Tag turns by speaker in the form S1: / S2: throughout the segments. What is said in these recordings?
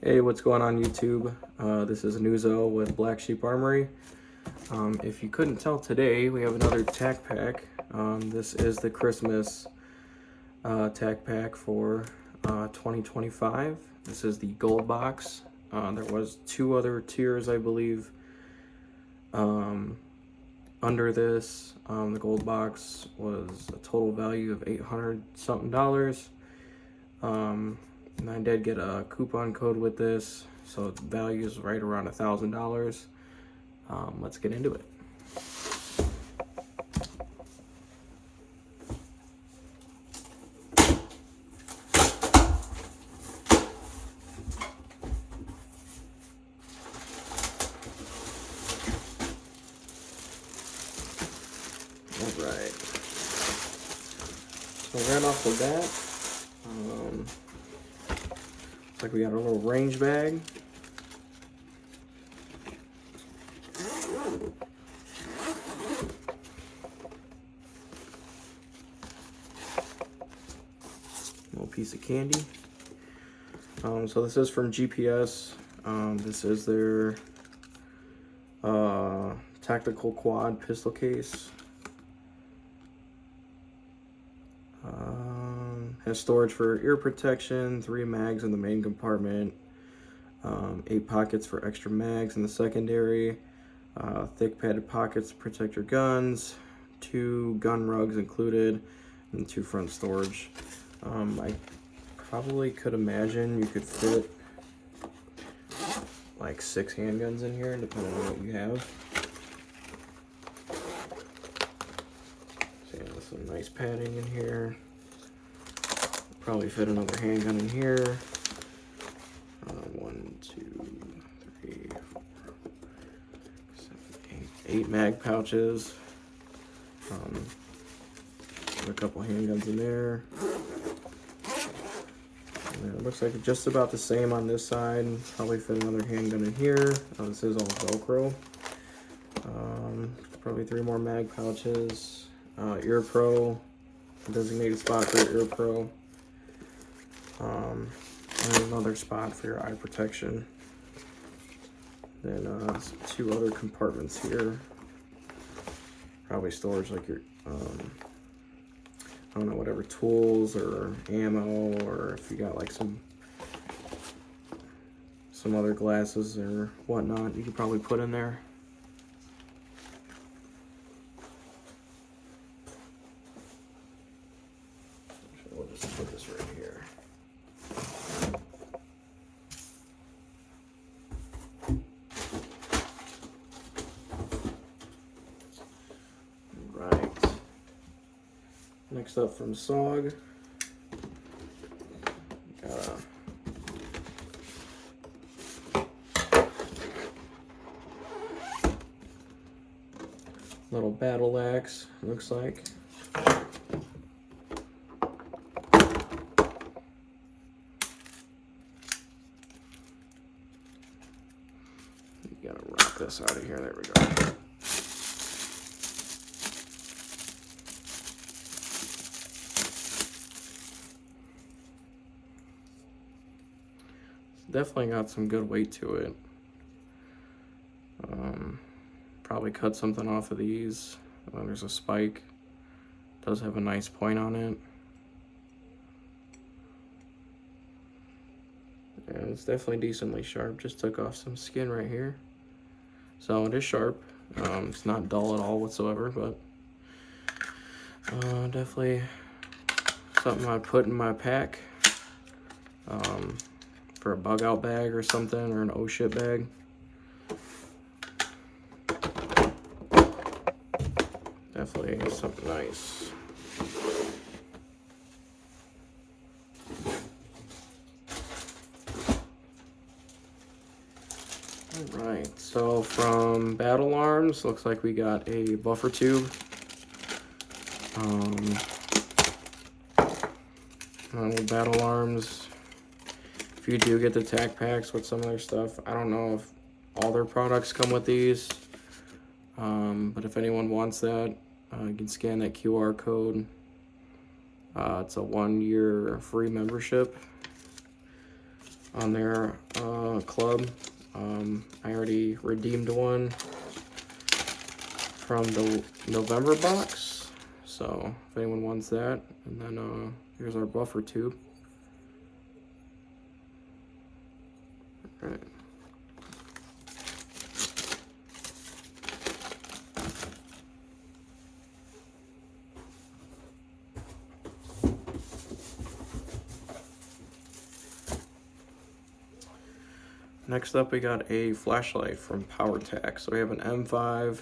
S1: Hey, what's going on YouTube? This is Nuzo with Black Sheep Armory. If you couldn't tell today, we have another Tac Pack. This is the Christmas Tac Pack for 2025. This is the gold box. There was two other tiers, I believe, under this. The gold box was a total value of $800 something. And I did get a coupon code with this, so the value is right around $1,000. Let's get into it. All right. So right off the bat, looks like we got a little range bag. Little piece of candy. So this is from GPS. This is their tactical quad pistol case. Has storage for ear protection, 3 mags in the main compartment, 8 pockets for extra mags in the secondary, thick padded pockets to protect your guns, 2 gun rugs included, and 2 front storage. I probably could imagine you could fit like 6 handguns in here, depending on what you have. So yeah, some nice padding in here. Probably fit another handgun in here. 1, 2, 3, 4, 7, 8 mag pouches. Put a couple handguns in there. And it looks like it's just about the same on this side. Probably fit another handgun in here. This is all Velcro. Probably 3 more mag pouches. Ear Pro, designated spot for your Ear Pro. And another spot for your eye protection. Then 2 other compartments here. Probably storage like your, I don't know, whatever tools or ammo, or if you got like some other glasses or whatnot, you could probably put in there. We'll just put this right here. Right. Next up from SOG, got a little battle axe, looks like. You gotta rock this out of here, there we go. Definitely got some good weight to it. Probably cut something off of these. There's a spike. Does have a nice point on it. And it's definitely decently sharp. Just took off some skin right here. So it is sharp. It's not dull at all whatsoever, but definitely something I put in my pack. For a bug out bag or something, or an oh shit bag. Definitely something nice. Alright, so from Battle Arms, looks like we got a buffer tube. With Battle Arms, if you do get the Tac Packs with some of their stuff, I don't know if all their products come with these, but if anyone wants that, you can scan that QR code. It's a 1-year free membership. on their club. I already redeemed one from the November box, so if anyone wants that. And then here's our buffer tube. All right. Next up, we got a flashlight from Tac. So we have an M5,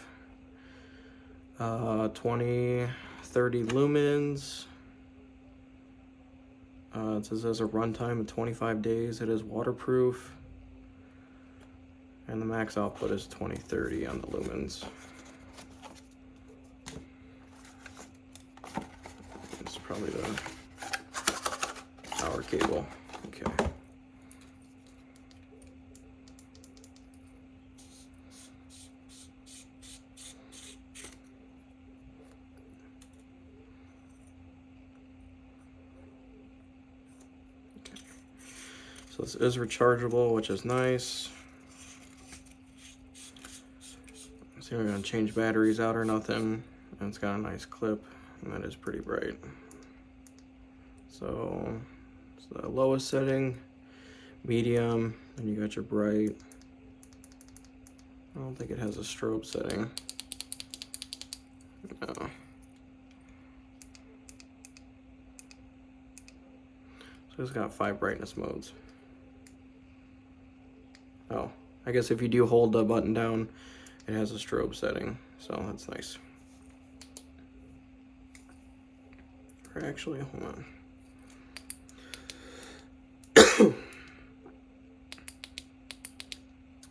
S1: 2030 lumens. It says it has a runtime of 25 days. It is waterproof. And the max output is 2030 on the lumens. It's probably the power cable. Okay. So this is rechargeable, which is nice. So we're gonna change batteries out or nothing. And it's got a nice clip, and that is pretty bright. So it's the lowest setting, medium, and you got your bright. I don't think it has a strobe setting. No. So it's got 5 brightness modes. Oh, I guess if you do hold the button down, it has a strobe setting, so that's nice. Or actually, hold on.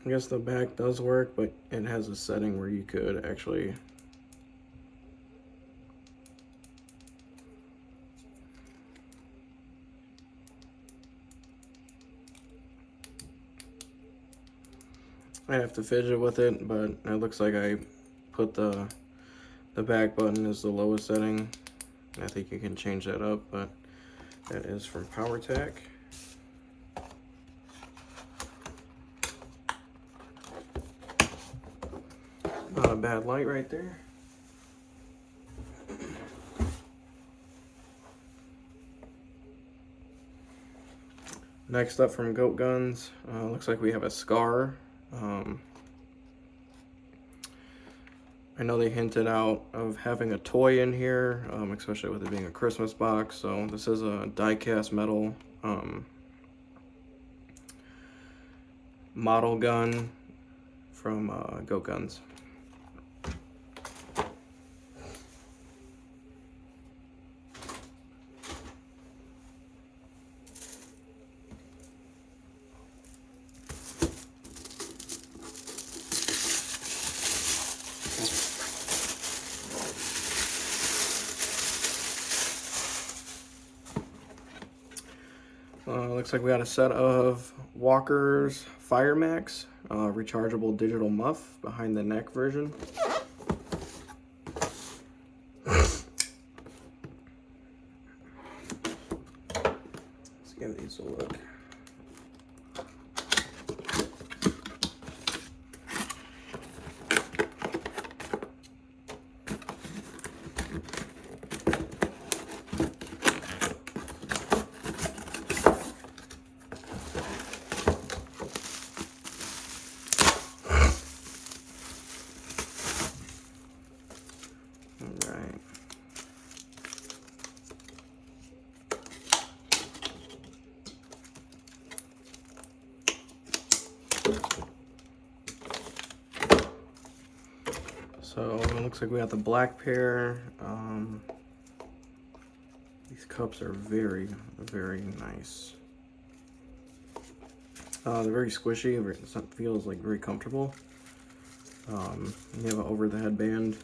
S1: I guess the back does work, but it has a setting where you could actually I have to fidget with it, but it looks like I put the back button as the lowest setting. I think you can change that up, but that is from Tac. Not a bad light right there. Next up from Goat Guns, looks like we have a Scar. I know they hinted out of having a toy in here, especially with it being a Christmas box. So this is a die-cast metal model gun from Goat Guns. Looks like we got a set of Walker's Fire Max, rechargeable digital muff behind the neck version. Let's give these a look. So it looks like we got the black pair. These cups are very, very nice. They're very squishy. It feels like very comfortable. You have an over the headband,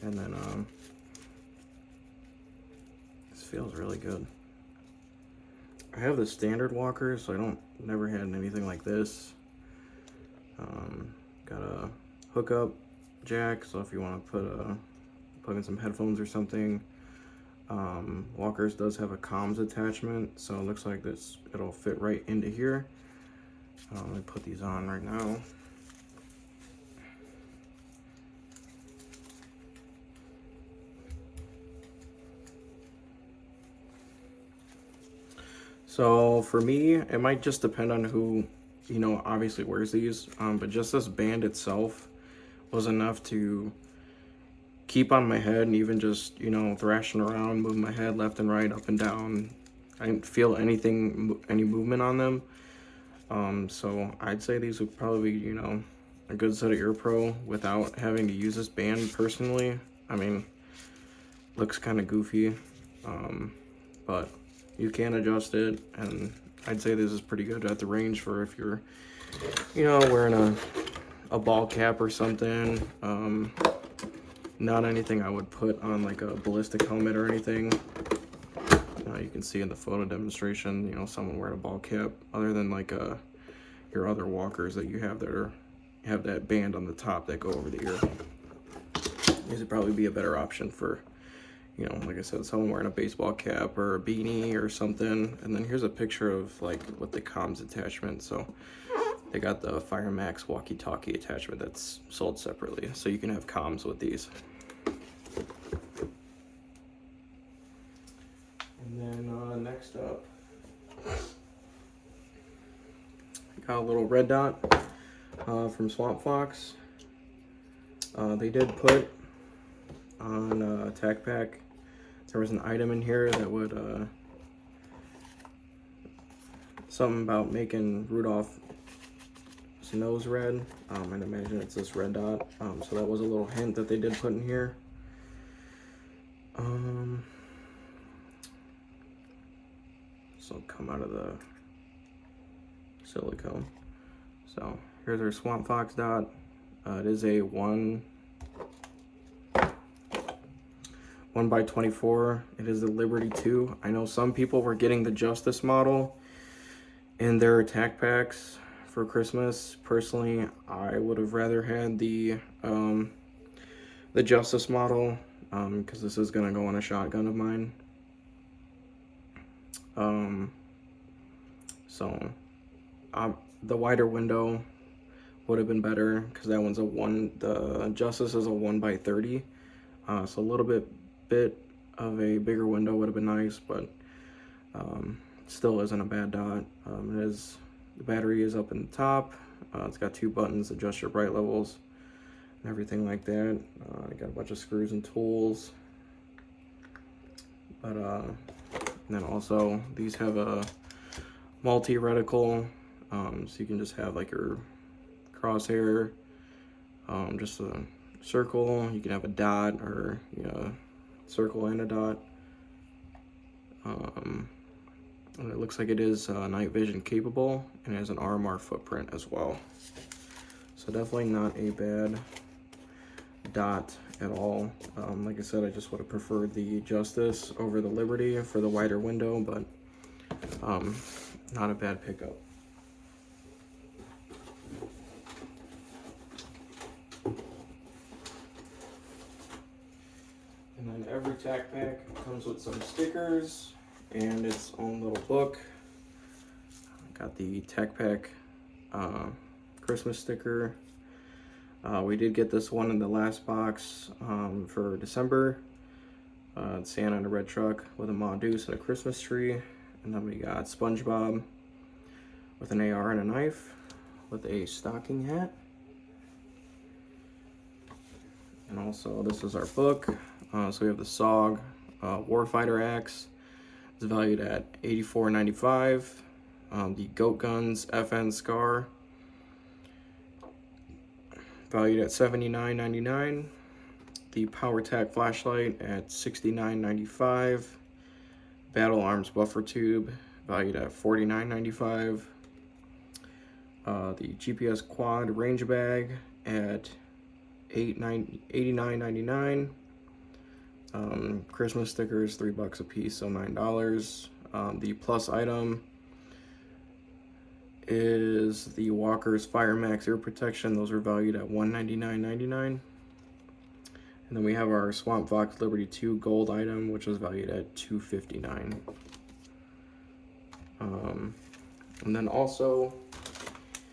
S1: and then this feels really good. I have the standard Walker, so I never had anything like this. Got a hookup jack, so if you want to plug in some headphones or something. Walker's does have a comms attachment, so it looks like it'll fit right into here. Let me put these on right now. So for me, it might just depend on who, obviously wears these, but just this band itself was enough to keep on my head, and even just, thrashing around, moving my head left and right, up and down. I didn't feel any movement on them. So I'd say these would probably be, a good set of Ear Pro without having to use this band personally. I mean, looks kind of goofy, but you can adjust it, and I'd say this is pretty good at the range for if you're, wearing a ball cap or something. Not anything I would put on like a ballistic helmet or anything. You can see in the photo demonstration, someone wearing a ball cap, other than like your other walkers that you have that have that band on the top that go over the ear. These would probably be a better option for, like I said, someone wearing a baseball cap or a beanie or something. And then here's a picture of like with the comms attachment. So they got the Fire Max walkie-talkie attachment that's sold separately, so you can have comms with these. And then next up, got a little red dot from Swamp Fox. They did put on Tac Pack, there was an item in here that would something about making Rudolph's nose red. I'd imagine it's this red dot. So that was a little hint that they did put in here. So come out of the silicone. So here's our Swamp Fox dot. It is a 1x24. It is the Liberty 2. I know some people were getting the Justice model in their Tac Packs for Christmas. Personally, I would have rather had the Justice model, because this is gonna go on a shotgun of mine. So the wider window would have been better, because that one's the Justice is a 1x30, so a little bit of a bigger window would have been nice, but still isn't a bad dot. The battery is up in the top. It's got 2 buttons, adjust your bright levels and everything like that. I got a bunch of screws and tools, but and then also these have a multi-reticle, so you can just have like your crosshair, just a circle. You can have a dot, or circle and a dot. It looks like it is night vision capable, and it has an RMR footprint as well. So definitely not a bad dot at all. Like I said, I just would have preferred the Justice over the Liberty for the wider window, but not a bad pickup. And then every Tac Pack comes with some stickers and its own little book. Got the Tac Pack Christmas sticker. We did get this one in the last box for December. It's Santa in a red truck with a Ma Deuce and a Christmas tree. And then we got SpongeBob with an AR and a knife with a stocking hat. And also this is our book. So we have the SOG Warfighter Axe. It's valued at $84.95. The Goat Guns FN Scar, valued at $79.99. The PowerTac Flashlight at $69.95. Battle Arms Buffer Tube, valued at $49.95. The GPS Quad Range Bag at $89.99. Christmas stickers, $3 a piece, so $9. The plus item is the Walker's Fire Max ear protection. Those are valued at $199.99. And then we have our Swamp Fox Liberty 2 gold item, which was valued at $259. And then also,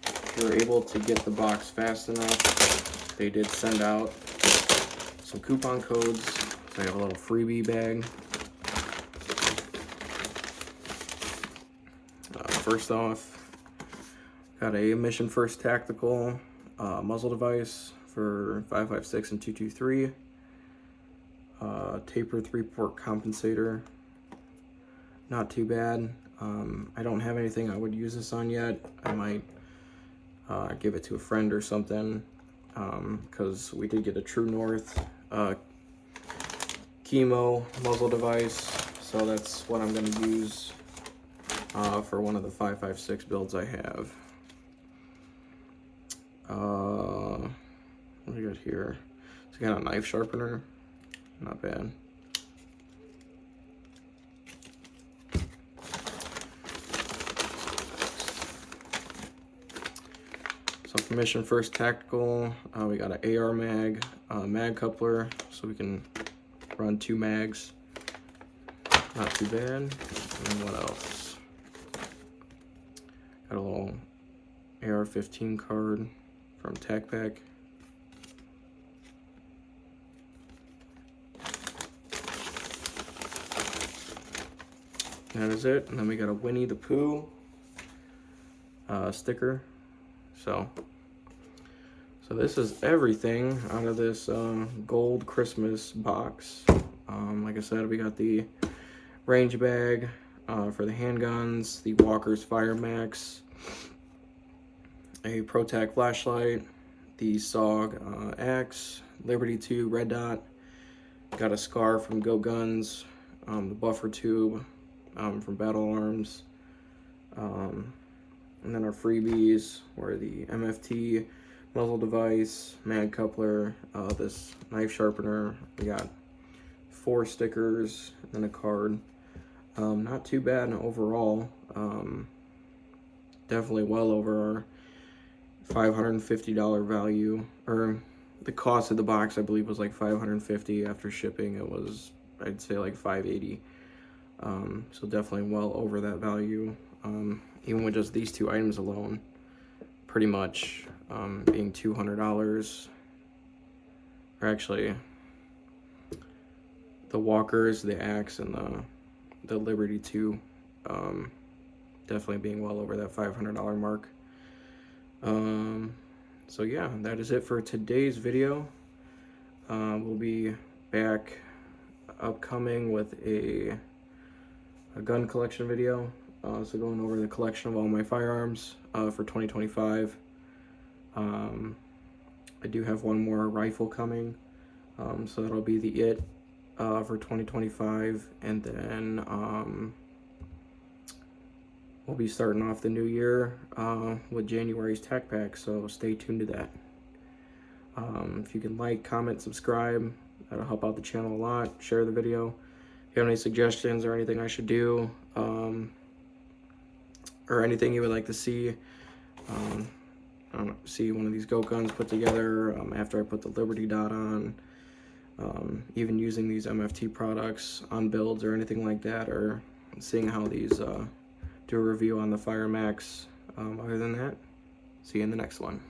S1: if you were able to get the box fast enough, they did send out some coupon codes. So I have a little freebie bag. First off, got a Mission First Tactical muzzle device for 5.56 and 2.23. Taper 3-port compensator. Not too bad. I don't have anything I would use this on yet. I might give it to a friend or something, because we did get a True North chemo muzzle device, so that's what I'm going to use for one of the 5.56 builds I have. What do we got here? So we got a knife sharpener. Not bad. So for Mission First Tactical, we got an AR mag, mag coupler, so we can run 2 mags. Not too bad. And then what else? Got a little AR-15 card from Tac Pack. That is it. And then we got a Winnie the Pooh sticker. So this is everything out of this gold Christmas box. Like I said, we got the range bag for the handguns, the Walker's Fire Max, a ProTac flashlight, the SOG axe, Liberty 2 red dot, got a scar from Go Guns, the buffer tube from Battle Arms, and then our freebies were the MFT muzzle device, mag coupler, this knife sharpener. We got 4 stickers and then a card. Not too bad overall. Definitely well over our $550 value, or the cost of the box I believe was like $550. After shipping it was, I'd say, like $580. So definitely well over that value. Even with just these 2 items alone, pretty much being $200, or actually the Walkers, the axe, and the Liberty 2 definitely being well over that $500 mark. So yeah, that is it for today's video. We'll be back upcoming with a gun collection video. So going over the collection of all my firearms for 2025. I do have one more rifle coming, so that'll be the IT for 2025, and then we'll be starting off the new year with January's Tac Pack, so stay tuned to that. If you can like, comment, subscribe, that'll help out the channel a lot. Share the video. If you have any suggestions or anything I should do, or anything you would like to see, see one of these Go Guns put together after I put the Liberty dot on, even using these MFT products on builds or anything like that, or seeing how these do a review on the Fire Max. Other than that, see you in the next one.